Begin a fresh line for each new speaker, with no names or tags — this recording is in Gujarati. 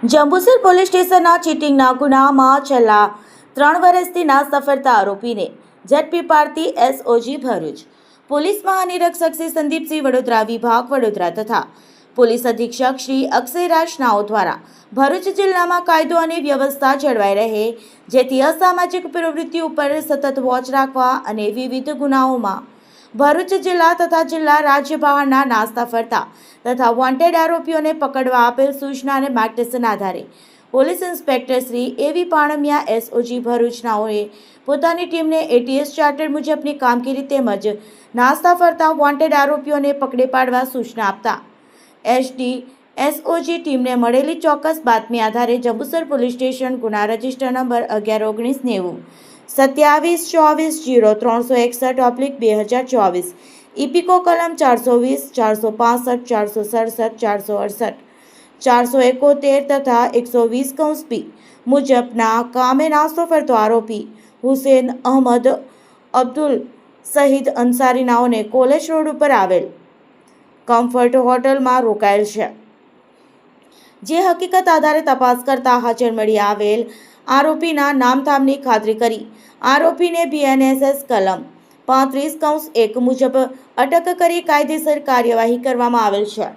જંબુસર પોલીસ સ્ટેશનના ચીટિંગના ગુનામાં છેલ્લા 3 વર્ષથી નાસફરતા આરોપીને ઝડપી પાડતી એસઓજી ભરૂચ પોલીસ મહાનિરીક્ષક શ્રી સંદીપસિંહ વડોદરા વિભાગ વડોદરા તથા પોલીસ અધિક્ષક શ્રી અક્ષયરાજ નાઓ દ્વારા ભરૂચ જિલ્લામાં કાયદો અને વ્યવસ્થા જળવાઈ રહે જેથી અસામાજિક પ્રવૃત્તિ ઉપર સતત વોચ રાખવા અને વિવિધ ગુનાઓમાં ભરૂચ જિલ્લા તથા જિલ્લા રાજ્ય બહારના નાસ્તા ફરતા તથા વોન્ટેડ આરોપીઓને પકડવા આપેલ સૂચના અને માર્ગદર્શન આધારે પોલીસ ઇન્સ્પેક્ટર શ્રી એવી પાણમિયા એસઓજી ભરૂચનાઓએ પોતાની ટીમને એટીએસ ચાર્ટર મુજબની કામગીરી તેમજ નાસ્તા ફરતા વોન્ટેડ આરોપીઓને પકડી પાડવા સૂચના આપતા એસડી એસઓજી ટીમને મળેલી ચોક્કસ બાતમી આધારે જંબુસર પોલીસ સ્ટેશન ગુના રજિસ્ટર નંબર 111990 27-00361/2024 ઇપિકો કલમ 420 465 467 468 471 તથા 120(b) મુજબના કામે નાસ્તો ફરતો આરોપી હુસેન અહમદ અબ્દુલ શહીદ અંસારી નાઓને કોલેજ રોડ ઉપર આવેલ કમ્ફર્ટ હોટલમાં રોકાયેલ છે, જે હકીકત આધારે તપાસ કરતા હાજર મળી આવેલ આરોપીના નામધામની ખાતરી કરી આરોપીને બીએનએસએસ કલમ 35(1) મુજબ અટક કરી કાયદેસર કાર્યવાહી કરવામાં આવેલ છે।